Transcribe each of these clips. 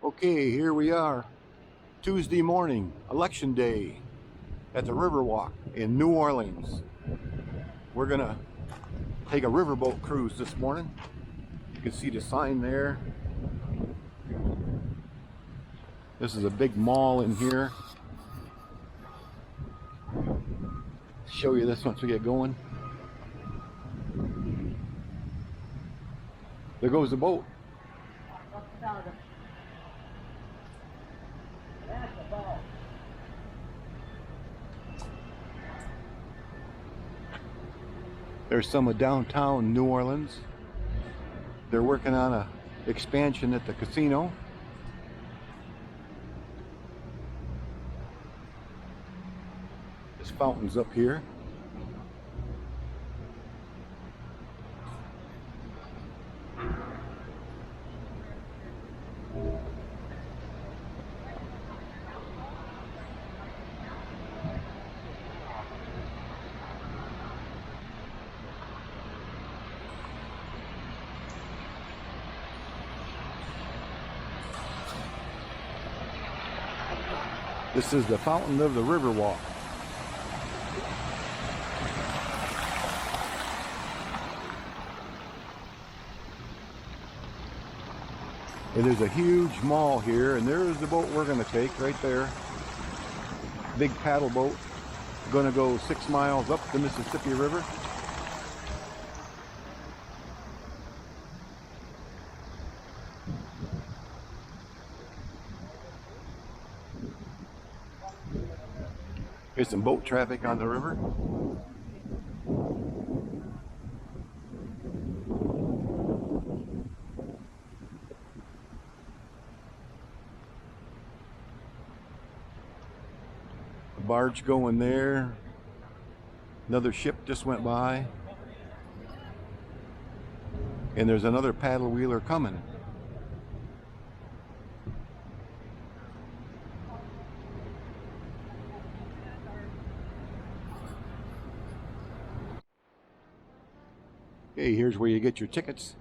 Okay, here we are, Tuesday morning, Election Day, at the Riverwalk in New Orleans. We're gonna take a riverboat cruise this morning. You can see the sign there. This is a big mall in here. Show you this once we get going. There goes the boat. There's some of downtown New Orleans. They're working on a expansion at the casino. This fountain's up here. This is the fountain of the Riverwalk. And there's a huge mall here, and there's the boat we're going to take right there. Big paddle boat. Going to go 6 miles up the Mississippi River. Here's some boat traffic on the river. A barge going there. Another ship just went by. And there's another paddle wheeler coming. Okay, here's where you get your tickets.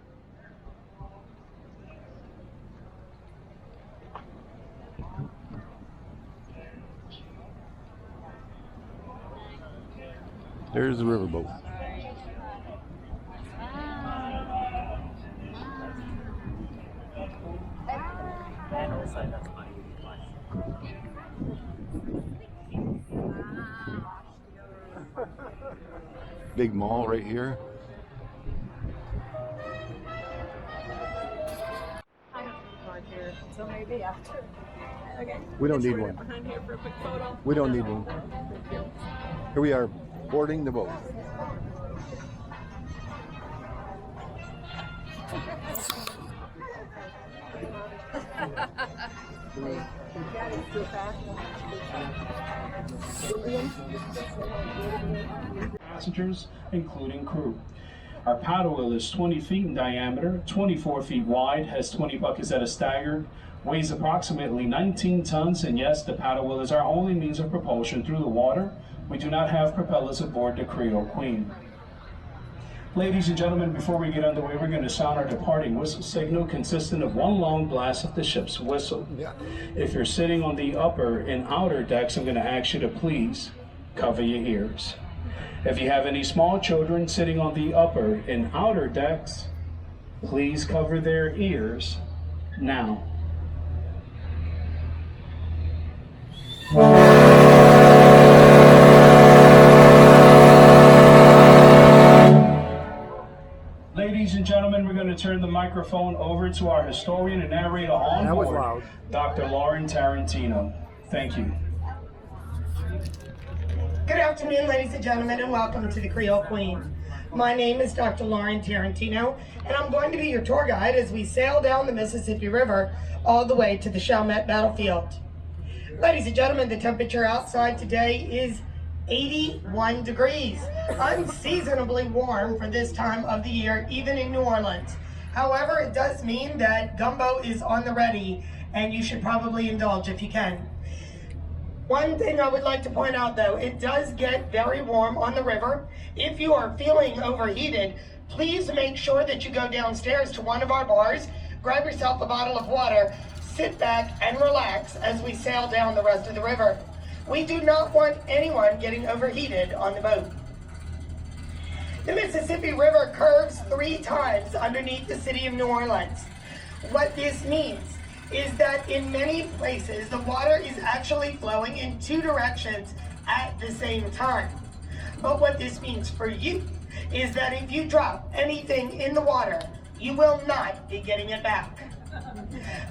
There's the riverboat. Big mall right here. So maybe after. Okay. We don't need one. Behind here for a quick photo. We don't need one. Here we are boarding the boat. Passengers, including crew. Our paddle wheel is 20 feet in diameter, 24 feet wide, has 20 buckets at a stagger, weighs approximately 19 tons, and yes, the paddle wheel is our only means of propulsion through the water. We do not have propellers aboard the Creole Queen. Ladies and gentlemen, before we get underway, we're going to sound our departing whistle signal consisting of one long blast of the ship's whistle. If you're sitting on the upper and outer decks, I'm going to ask you to please cover your ears. If you have any small children sitting on the upper and outer decks, please cover their ears now. Ladies and gentlemen, we're going to turn the microphone over to our historian and narrator on board, Dr. Lauren Tarantino. Thank you. Good afternoon, ladies and gentlemen, and welcome to the Creole Queen. My name is Dr. Lauren Tarantino, and I'm going to be your tour guide as we sail down the Mississippi River all the way to the Chalmette battlefield. Ladies and gentlemen, the temperature outside today is 81 degrees, unseasonably warm for this time of the year, even in New Orleans. However, it does mean that gumbo is on the ready, and you should probably indulge if you can. One thing I would like to point out, though, it does get very warm on the river. If you are feeling overheated, please make sure that you go downstairs to one of our bars, grab yourself a bottle of water, sit back and relax as we sail down the rest of the river. We do not want anyone getting overheated on the boat. The Mississippi River curves 3 times underneath the city of New Orleans. What this means is that in many places, the water is actually flowing in 2 directions at the same time. But what this means for you is that if you drop anything in the water, you will not be getting it back.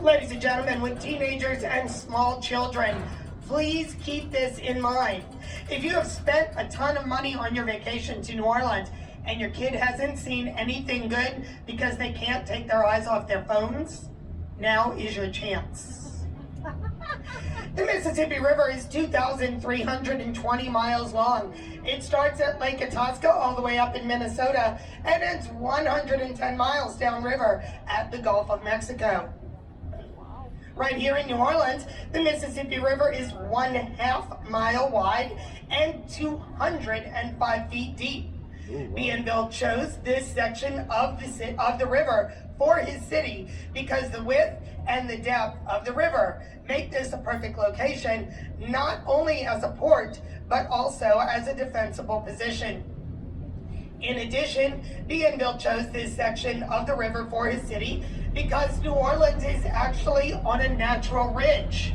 Ladies and gentlemen, with teenagers and small children, please keep this in mind. If you have spent a ton of money on your vacation to New Orleans and your kid hasn't seen anything good because they can't take their eyes off their phones, now is your chance. The Mississippi River is 2,320 miles long. It starts at Lake Itasca all the way up in Minnesota and ends 110 miles downriver at the Gulf of Mexico. Right here in New Orleans, the Mississippi River is 1/2 mile wide and 205 feet deep. Bienville chose this section of the river for his city because the width and the depth of the river make this a perfect location, not only as a port, but also as a defensible position. In addition, Bienville chose this section of the river for his city because New Orleans is actually on a natural ridge.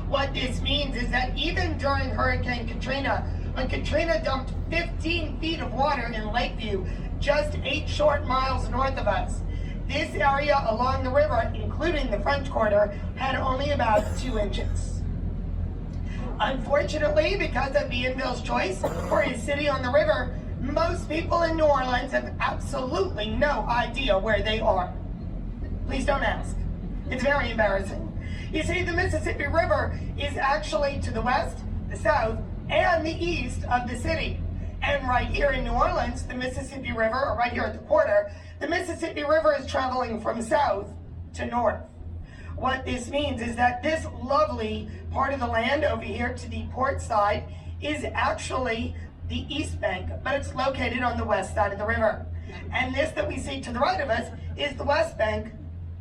What this means is that even during Hurricane Katrina, when Katrina dumped 15 feet of water in Lakeview, just 8 short miles north of us, this area along the river, including the French Quarter, had only about 2 inches. Unfortunately, because of Bienville's choice for his city on the river, most people in New Orleans have absolutely no idea where they are. Please don't ask. It's very embarrassing. You see, the Mississippi River is actually to the west, the south, and the east of the city. And right here in New Orleans, the Mississippi River, or right here at the border, the Mississippi River is traveling from south to north. What this means is that this lovely part of the land over here to the port side is actually the east bank, but it's located on the west side of the river. And this that we see to the right of us is the west bank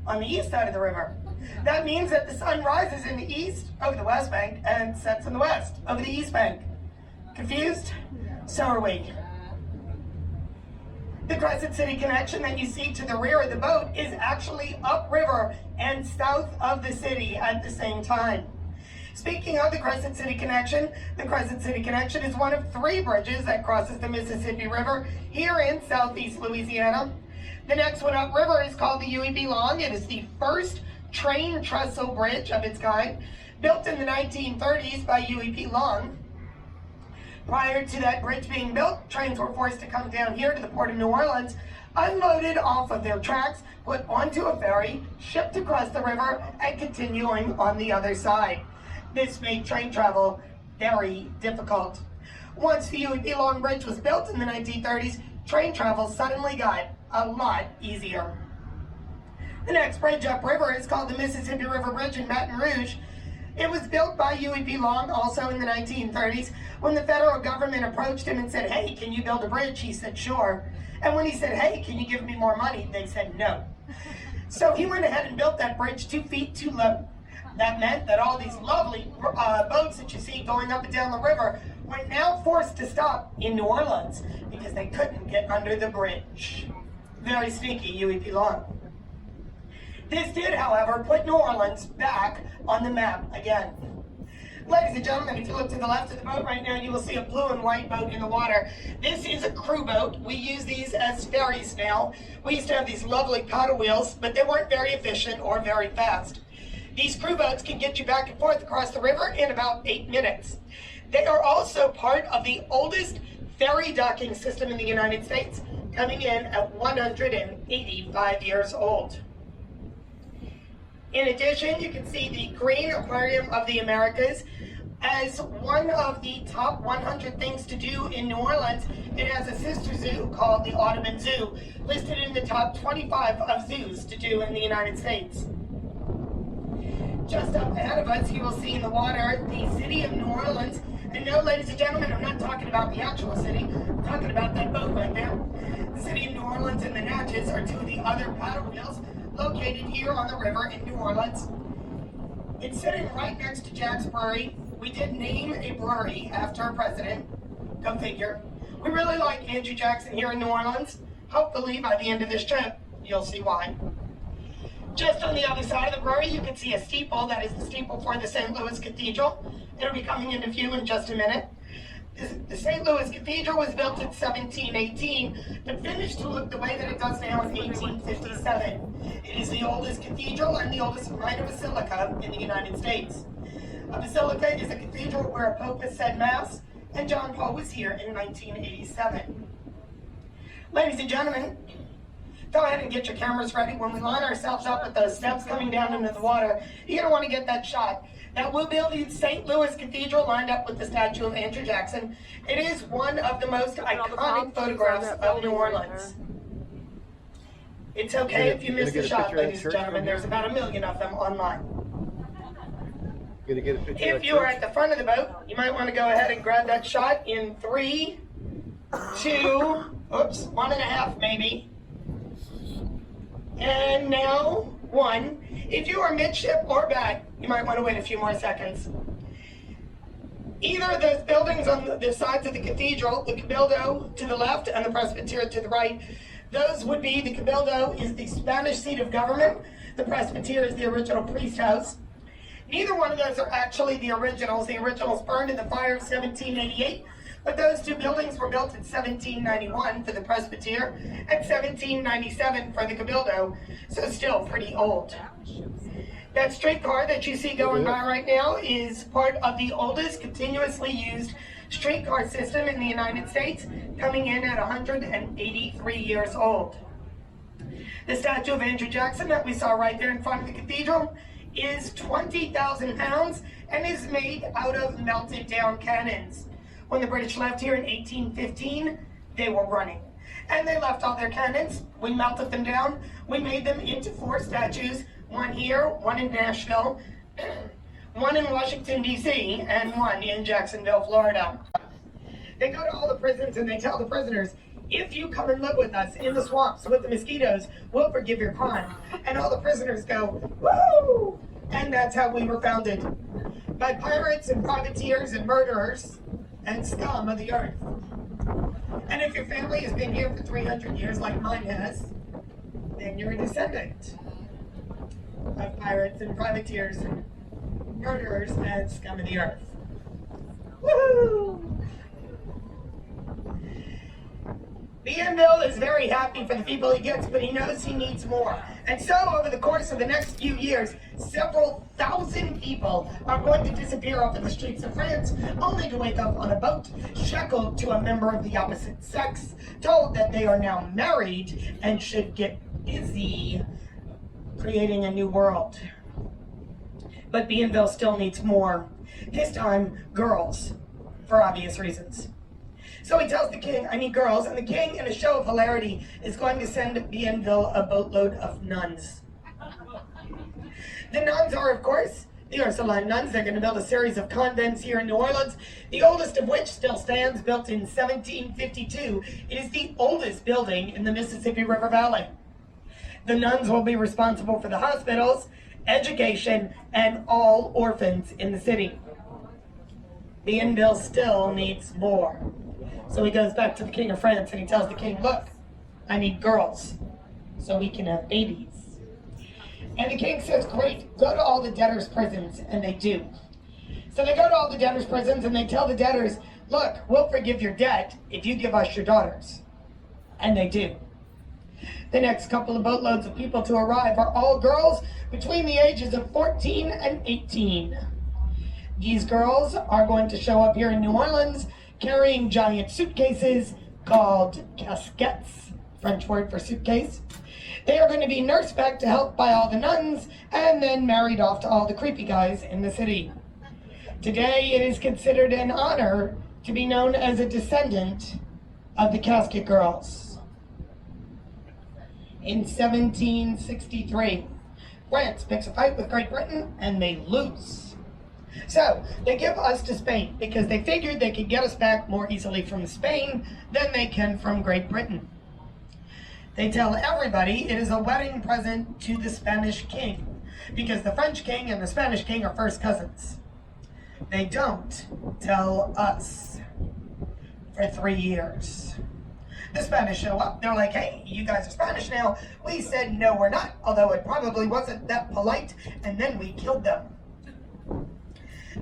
on the east side of the river. That means that the sun rises in the east over the west bank and sets in the west over the east bank. Confused? So are we. The Crescent City connection that you see to the rear of the boat is actually upriver and south of the city at the same time. Speaking of the Crescent City connection is one of 3 bridges that crosses the Mississippi River here in southeast Louisiana. The next one upriver is called the UEB Long. It is the first train trestle bridge of its kind, built in the 1930s by UEP Long. Prior to that bridge being built, trains were forced to come down here to the port of New Orleans, unloaded off of their tracks, put onto a ferry, shipped across the river, and continuing on the other side. This made train travel very difficult. Once the UEP Long Bridge was built in the 1930s, train travel suddenly got a lot easier. The next bridge upriver is called the Mississippi River Bridge in Baton Rouge. It was built by UEP Long also in the 1930s. When the federal government approached him and said, "Hey, can you build a bridge?" he said, "Sure." And when he said, "Hey, can you give me more money?" they said, "No." So he went ahead and built that bridge 2 feet too low. That meant that all these lovely boats that you see going up and down the river were now forced to stop in New Orleans because they couldn't get under the bridge. Very sneaky, UEP Long. This did, however, put New Orleans back on the map again. Ladies and gentlemen, if you look to the left of the boat right now, you will see a blue and white boat in the water. This is a crew boat. We use these as ferries now. We used to have these lovely paddle wheels, but they weren't very efficient or very fast. These crew boats can get you back and forth across the river in about 8 minutes. They are also part of the oldest ferry docking system in the United States, coming in at 185 years old. In addition, you can see the Green Aquarium of the Americas as one of the top 100 things to do in New Orleans. It has a sister zoo called the Audubon Zoo, listed in the top 25 of zoos to do in the United States. Just up ahead of us, you will see in the water the city of New Orleans. And no, ladies and gentlemen, I'm not talking about the actual city. I'm talking about that boat right there. The city of New Orleans and the Natchez are 2 of the other paddle wheels located here on the river in New Orleans. It's sitting right next to Jack's Brewery. We did name a brewery after a president. Go figure. We really like Andrew Jackson here in New Orleans. Hopefully by the end of this trip, you'll see why. Just on the other side of the brewery, you can see a steeple. That is the steeple for the St. Louis Cathedral. It'll be coming into view in just a minute. The St. Louis Cathedral was built in 1718, but finished to look the way that it does now in 1857. It is the oldest cathedral and the oldest minor basilica in the United States. A basilica is a cathedral where a pope has said mass, and John Paul was here in 1987. Ladies and gentlemen, go ahead and get your cameras ready. When we line ourselves up with those steps coming down into the water, you're going to want to get that shot. Now, we'll build the St. Louis Cathedral lined up with the statue of Andrew Jackson. It is one of the most iconic photographs of New Orleans. It's okay if you miss the shot, ladies and gentlemen. There's about 1 million of them online. If you are at the front of the boat, you might want to go ahead and grab that shot in 3, 2, oops, 1.5 maybe. And now, 1. If you are midship or back, you might want to wait a few more seconds. Either of those buildings on the sides of the cathedral, the cabildo to the left and the presbytery to the right, those would be, the cabildo is the Spanish seat of government, the presbytery is the original priest house. Neither one of those are actually the originals. The originals burned in the fire of 1788, but those two buildings were built in 1791 for the presbytery and 1797 for the cabildo, so still pretty old. That streetcar that you see going by right now is part of the oldest continuously used streetcar system in the United States, coming in at 183 years old. The statue of Andrew Jackson that we saw right there in front of the cathedral is 20,000 pounds and is made out of melted down cannons. When the British left here in 1815, they were running. And they left all their cannons. We melted them down. We made them into 4 statues. 1 here, 1 in Nashville, 1 in Washington, D.C., and 1 in Jacksonville, Florida. They go to all the prisons and they tell the prisoners, if you come and live with us in the swamps with the mosquitoes, we'll forgive your crime. And all the prisoners go, woo! And that's how we were founded. By pirates and privateers and murderers and scum of the earth. And if your family has been here for 300 years like mine has, then you're a descendant of pirates and privateers and murderers and scum of the earth. Woohoo! Bienville is very happy for the people he gets, but he knows he needs more. And so, over the course of the next few years, several thousand people are going to disappear off of the streets of France, only to wake up on a boat, shackled to a member of the opposite sex, told that they are now married and should get busy creating a new world. But Bienville still needs more. This time, girls, for obvious reasons. So he tells the king, I need girls, and the king, in a show of hilarity, is going to send Bienville a boatload of nuns. The nuns are, of course, the Ursuline nuns. They're going to build a series of convents here in New Orleans, the oldest of which still stands, built in 1752. It is the oldest building in the Mississippi River Valley. The nuns will be responsible for the hospitals, education, and all orphans in the city. Bienville still needs more. So he goes back to the King of France and he tells the king, look, I need girls so we can have babies. And the king says, great, go to all the debtors' prisons, and they do. So they go to all the debtors' prisons and they tell the debtors, look, we'll forgive your debt if you give us your daughters. And they do. The next couple of boatloads of people to arrive are all girls between the ages of 14 and 18. These girls are going to show up here in New Orleans carrying giant suitcases called casquettes, French word for suitcase. They are going to be nursed back to health by all the nuns and then married off to all the creepy guys in the city. Today it is considered an honor to be known as a descendant of the casket girls. In 1763, France picks a fight with Great Britain and they lose. So they give us to Spain because they figured they could get us back more easily from Spain than they can from Great Britain. They tell everybody it is a wedding present to the Spanish king. because the French king and the Spanish king are first cousins. They don't tell us for 3 years. The Spanish show up. They're like, hey, you guys are Spanish now. We said, no, we're not, although it probably wasn't that polite, and then we killed them.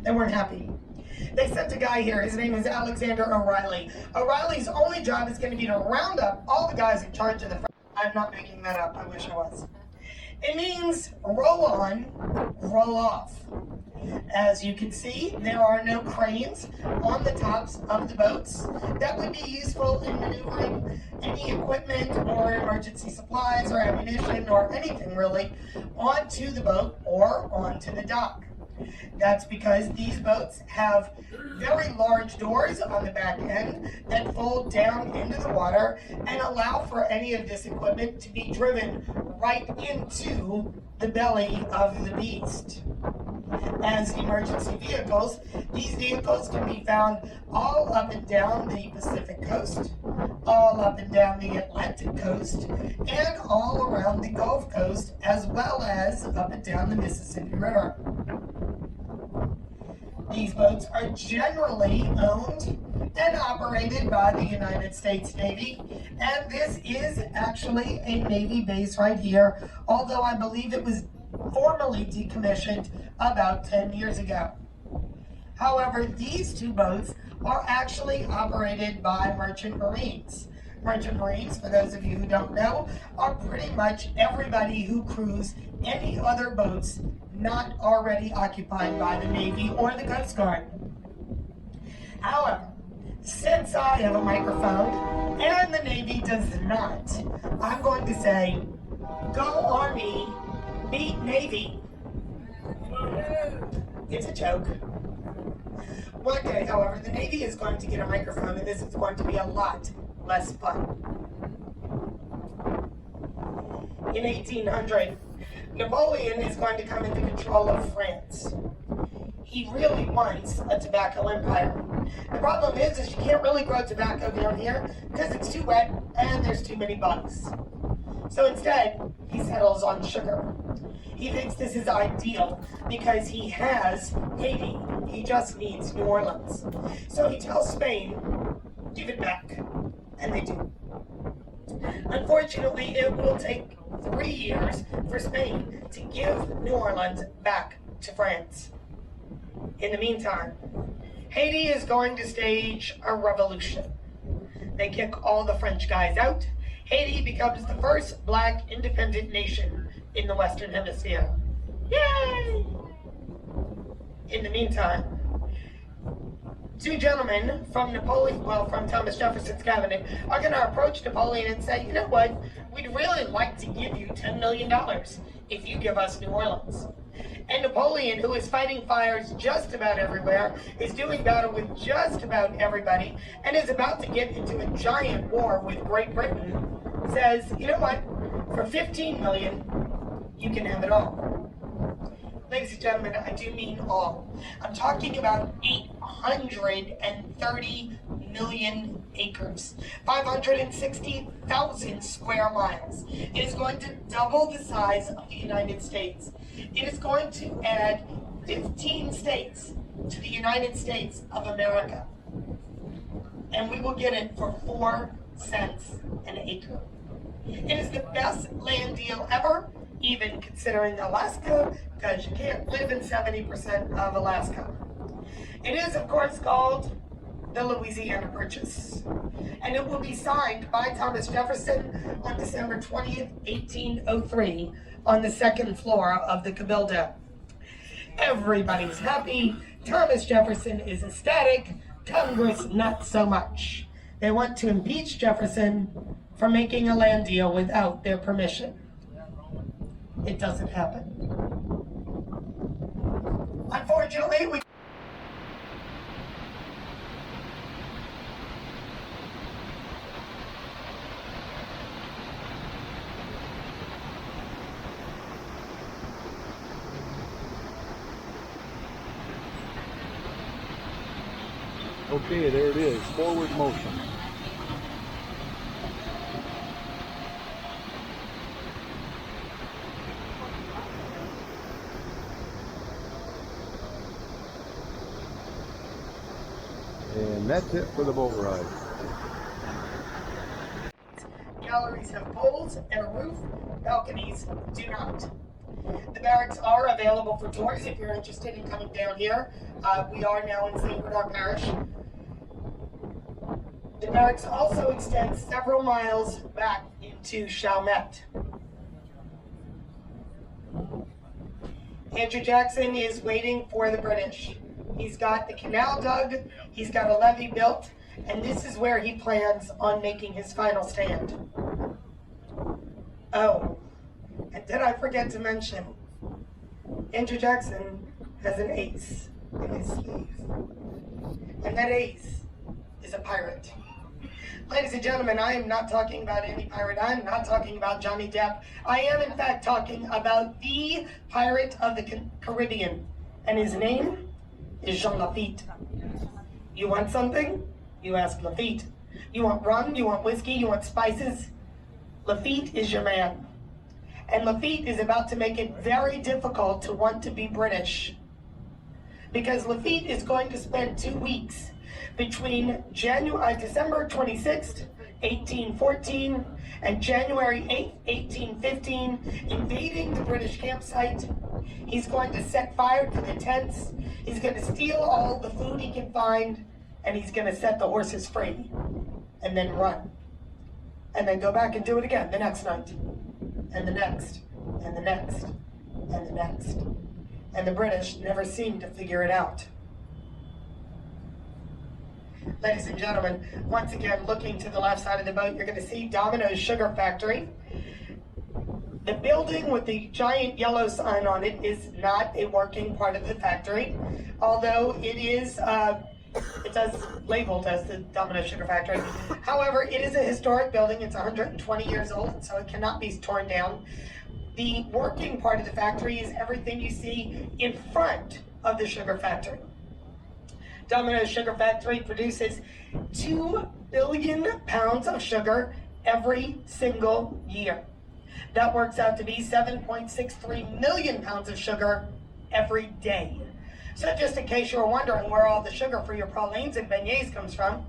They weren't happy. They sent a guy here. His name is Alexander O'Reilly. O'Reilly's only job is going to be to round up all the guys in charge of the... I'm not making that up. I wish I was. It means roll on, roll off. As you can see, there are no cranes on the tops of the boats. That would be useful in maneuvering any equipment or emergency supplies or ammunition or anything really onto the boat or onto the dock. That's because these boats have very large doors on the back end that fold down into the water and allow for any of this equipment to be driven right into the belly of the beast. As emergency vehicles, these vehicles can be found all up and down the Pacific coast, all up and down the Atlantic coast, and all around the Gulf Coast, as well as up and down the Mississippi River. These boats are generally owned and operated by the United States Navy, and this is actually a Navy base right here, although I believe it was formally decommissioned about 10 years ago. However, these two boats are actually operated by merchant marines. Merchant marines, for those of you who don't know, are pretty much everybody who crews any other boats not already occupied by the Navy or the Coast Guard. However, since I have a microphone and the Navy does not, I'm going to say, go Army, beat Navy. It's a joke. One day, however, the Navy is going to get a microphone and this is going to be a lot less fun. In 1800, Napoleon is going to come into control of France. He really wants a tobacco empire. The problem is you can't really grow tobacco down here because it's too wet and there's too many bugs. So instead, he settles on sugar. He thinks this is ideal because he has Haiti. He just needs New Orleans. So he tells Spain, give it back. And they do. Unfortunately, it will take 3 years for Spain to give New Orleans back to France. In the meantime, Haiti is going to stage a revolution. They kick all the French guys out. Haiti becomes the first black independent nation in the Western Hemisphere. Yay! In the meantime, two gentlemen from from Thomas Jefferson's cabinet are going to approach Napoleon and say, you know what, we'd really like to give you $10 million if you give us New Orleans. And Napoleon, who is fighting fires just about everywhere, is doing battle with just about everybody, and is about to get into a giant war with Great Britain, says, you know what, for $15 million, you can have it all. Ladies and gentlemen, I do mean all. I'm talking about 830 million acres, 560,000 square miles. It is going to double the size of the United States. It is going to add 15 states to the United States of America. And we will get it for 4 cents an acre. It is the best land deal ever, even considering Alaska, because you can't live in 70% of Alaska. It is, of course, called the Louisiana Purchase, and it will be signed by Thomas Jefferson on December 20th, 1803, on the 2nd floor of the Cabildo. Everybody's happy. Thomas Jefferson is ecstatic. Congress, not so much. They want to impeach Jefferson for making a land deal without their permission. It doesn't happen. Unfortunately, we... Okay, there it is, forward motion. And that's it for the boat ride. Galleries have poles and a roof. Balconies do not. The barracks are available for tours if you're interested in coming down here. We are now in St. Bernard Parish. The barracks also extends several miles back into Chalmette. Andrew Jackson is waiting for the British. He's got the canal dug, he's got a levee built, and this is where he plans on making his final stand. Oh, and did I forget to mention, Andrew Jackson has an ace in his sleeve. And that ace is a pirate. Ladies and gentlemen, I am not talking about any pirate. I'm not talking about Johnny Depp. I am, in fact, talking about the pirate of the Caribbean. And his name is Jean Lafitte. You want something? You ask Lafitte. You want rum? You want whiskey? You want spices? Lafitte is your man. And Lafitte is about to make it very difficult to want to be British. Because Lafitte is going to spend 2 weeks between December 26th, 1814, and January 8th, 1815, invading the British campsite. He's going to set fire to the tents. He's going to steal all the food he can find, and he's going to set the horses free, and then run. And then go back and do it again the next night, and the next, and the next, and the next. And the British never seem to figure it out. Ladies and gentlemen, once again, looking to the left side of the boat, you're going to see Domino's Sugar Factory. The building with the giant yellow sign on it is not a working part of the factory, although it is, labeled as the Domino's Sugar Factory. However, it is a historic building. It's 120 years old, so it cannot be torn down. The working part of the factory is everything you see in front of the sugar factory. Domino's Sugar Factory produces 2 billion pounds of sugar every single year. That works out to be 7.63 million pounds of sugar every day. So just in case you were wondering where all the sugar for your pralines and beignets comes from,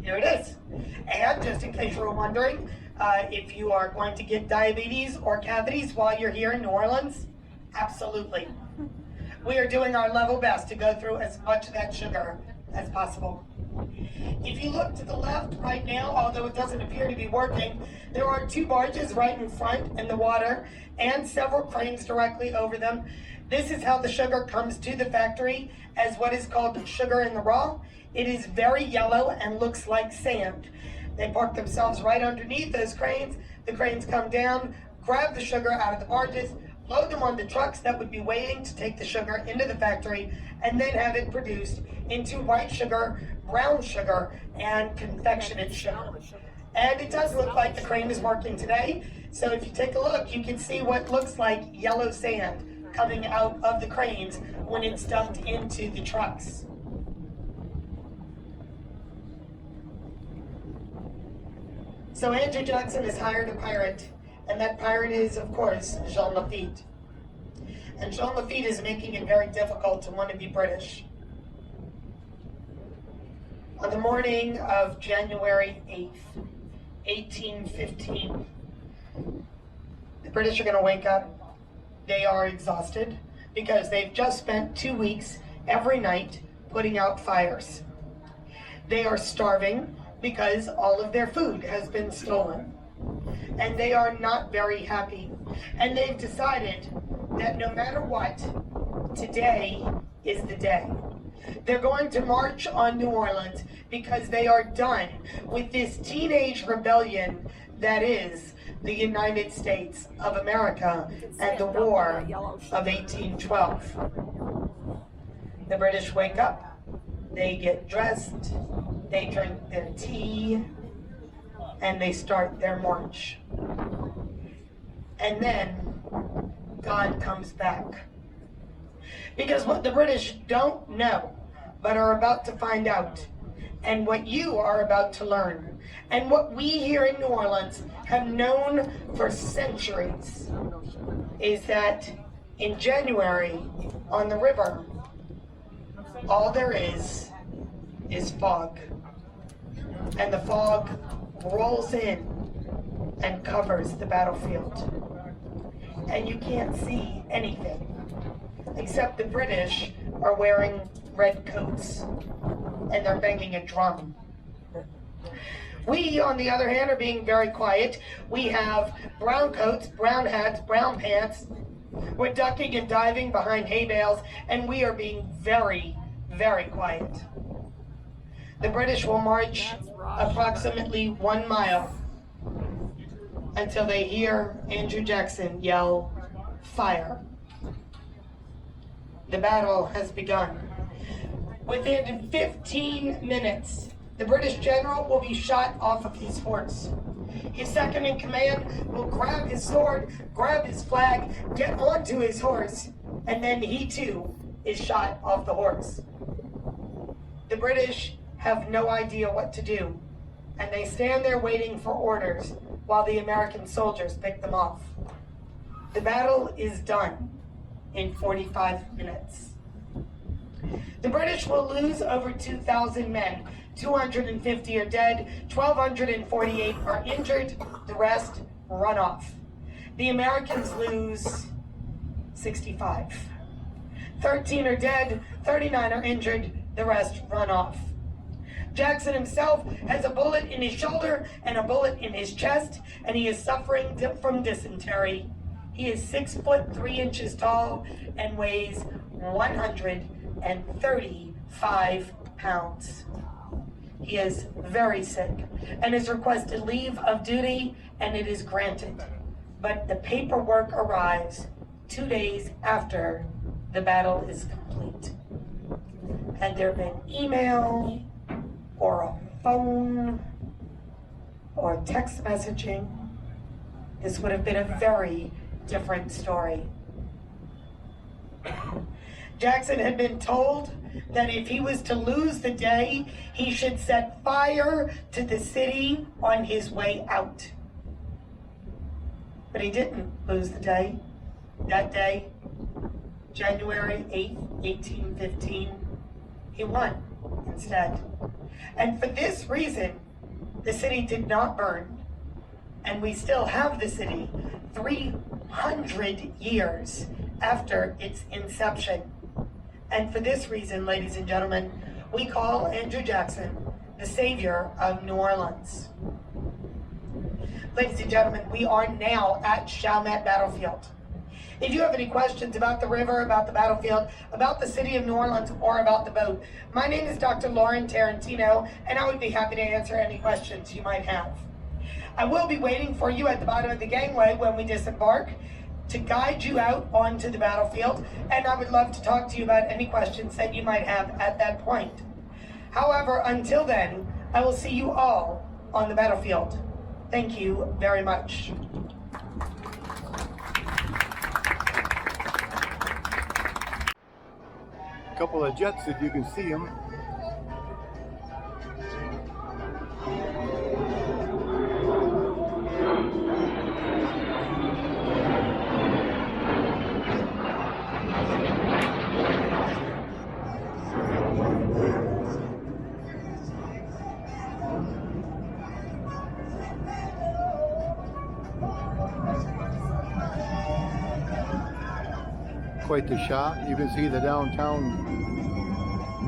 here it is. And just in case you were wondering if you are going to get diabetes or cavities while you're here in New Orleans, absolutely. We are doing our level best to go through as much of that sugar as possible. If you look to the left right now, although it doesn't appear to be working, there are 2 barges right in front in the water and several cranes directly over them. This is how the sugar comes to the factory as what is called sugar in the raw. It is very yellow and looks like sand. They park themselves right underneath those cranes. The cranes come down, grab the sugar out of the barges, load them on the trucks that would be waiting to take the sugar into the factory, and then have it produced into white sugar, brown sugar, and confectionate sugar. And it does look like the crane is working today. So if you take a look, you can see what looks like yellow sand coming out of the cranes when it's dumped into the trucks. So Andrew Jackson has hired a pirate, and that pirate is, of course, Jean Lafitte. And Jean Lafitte is making it very difficult to want to be British. On the morning of January 8th, 1815, the British are going to wake up. They are exhausted because they've just spent 2 weeks every night putting out fires. They are starving because all of their food has been stolen. And they are not very happy. And they've decided that no matter what, today is the day. They're going to march on New Orleans because they are done with this teenage rebellion that is the United States of America and the War of 1812. The British wake up, they get dressed, they drink their tea, and they start their march. And then God comes back. Because what the British don't know, but are about to find out, and what you are about to learn, and what we here in New Orleans have known for centuries, is that in January on the river, all there is is fog. And the fog rolls in and covers the battlefield. And you can't see anything, except the British are wearing red coats and they're banging a drum. We, on the other hand, are being very quiet. We have brown coats, brown hats, brown pants. We're ducking and diving behind hay bales, and we are being very, very quiet. The British will march approximately 1 mile until they hear Andrew Jackson yell, "Fire." The battle has begun. Within 15 minutes, the British general will be shot off of his horse. His second in command will grab his sword, grab his flag, get onto his horse, and then he too is shot off the horse. The British have no idea what to do, and they stand there waiting for orders while the American soldiers pick them off. The battle is done in 45 minutes. The British will lose over 2,000 men. 250 are dead, 1,248 are injured, the rest run off. The Americans lose 65. 13 are dead, 39 are injured, the rest run off. Jackson himself has a bullet in his shoulder and a bullet in his chest, and he is suffering from dysentery. He is 6'3" tall and weighs 135 pounds. He is very sick and has requested leave of duty, and it is granted. But the paperwork arrives 2 days after the battle is complete. Had there been email or a phone or text messaging, this would have been a very different story. Jackson had been told that if he was to lose the day, he should set fire to the city on his way out. But he didn't lose the day. That day, January 8th, 1815, he won instead. And for this reason, the city did not burn. And we still have the city 300 years after its inception. And for this reason, ladies and gentlemen, we call Andrew Jackson the savior of New Orleans. Ladies and gentlemen, we are now at Chalmette Battlefield. If you have any questions about the river, about the battlefield, about the city of New Orleans, or about the boat, my name is Dr. Lauren Tarantino, and I would be happy to answer any questions you might have. I will be waiting for you at the bottom of the gangway when we disembark to guide you out onto the battlefield, and I would love to talk to you about any questions that you might have at that point. However, until then, I will see you all on the battlefield. Thank you very much. A couple of jets, if you can see them. Quite the shot. You can see the downtown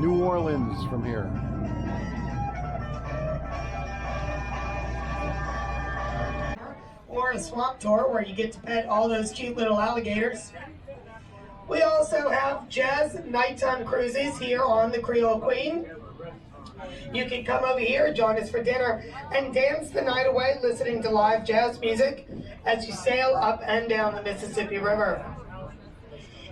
New Orleans from here. Or a swamp tour where you get to pet all those cute little alligators. We also have jazz nighttime cruises here on the Creole Queen. You can come over here, join us for dinner, and dance the night away listening to live jazz music as you sail up and down the Mississippi River.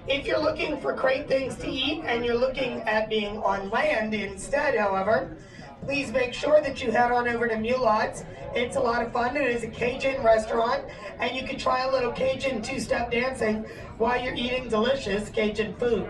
If you're looking for great things to eat and you're looking at being on land instead, however, please make sure that you head on over to Mulat's. It's a lot of fun. It is a Cajun restaurant, and you can try a little Cajun two-step dancing while you're eating delicious Cajun food.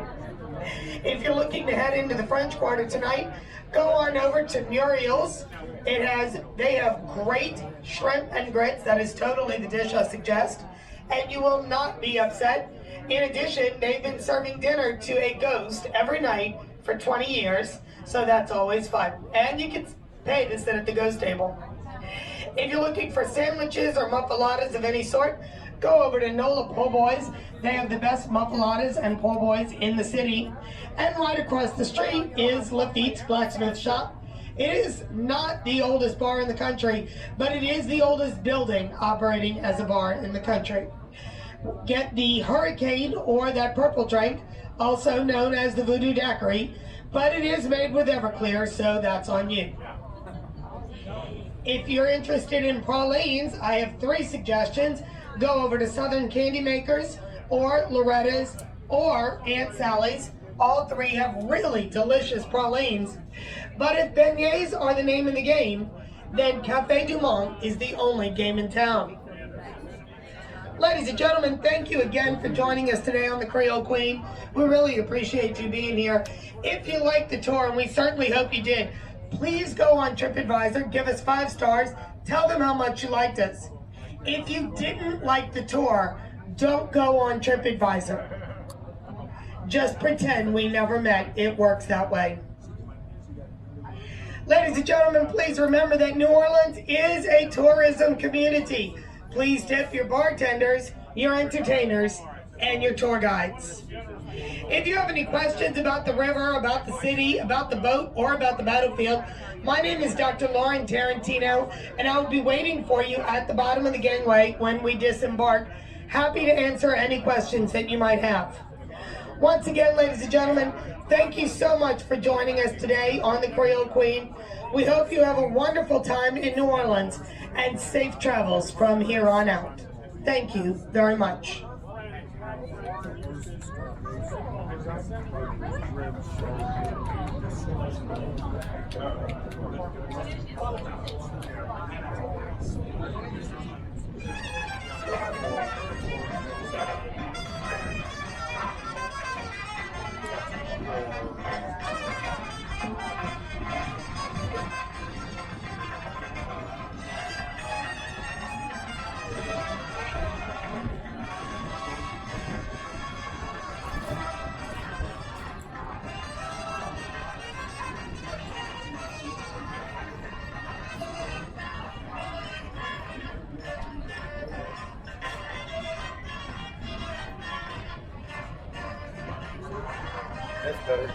If you're looking to head into the French Quarter tonight, go on over to Muriel's. They have great shrimp and grits. That is totally the dish I suggest, and you will not be upset. In addition, they've been serving dinner to a ghost every night for 20 years, so that's always fun. And you can pay to sit at the ghost table. If you're looking for sandwiches or muffaladas of any sort, go over to NOLA Po' Boys. They have the best muffaladas and po' boys in the city. And right across the street is Lafitte's Blacksmith Shop. It is not the oldest bar in the country, but it is the oldest building operating as a bar in the country. Get the Hurricane, or that purple drink, also known as the Voodoo Daiquiri, but it is made with Everclear, so that's on you. If you're interested in pralines, I have 3 suggestions. Go over to Southern Candy Makers, or Loretta's, or Aunt Sally's. All 3 have really delicious pralines. But if beignets are the name of the game, then Cafe Du Monde is the only game in town. Ladies and gentlemen, thank you again for joining us today on the Creole Queen. We really appreciate you being here. If you liked the tour, and we certainly hope you did, please go on TripAdvisor, give us 5 stars, tell them how much you liked us. If you didn't like the tour, don't go on TripAdvisor. Just pretend we never met. It works that way. Ladies and gentlemen, please remember that New Orleans is a tourism community. Please tip your bartenders, your entertainers, and your tour guides. If you have any questions about the river, about the city, about the boat, or about the battlefield, my name is Dr. Lauren Tarantino, and I will be waiting for you at the bottom of the gangway when we disembark. Happy to answer any questions that you might have. Once again, ladies and gentlemen, thank you so much for joining us today on the Creole Queen. We hope you have a wonderful time in New Orleans and safe travels from here on out. Thank you very much. That's better.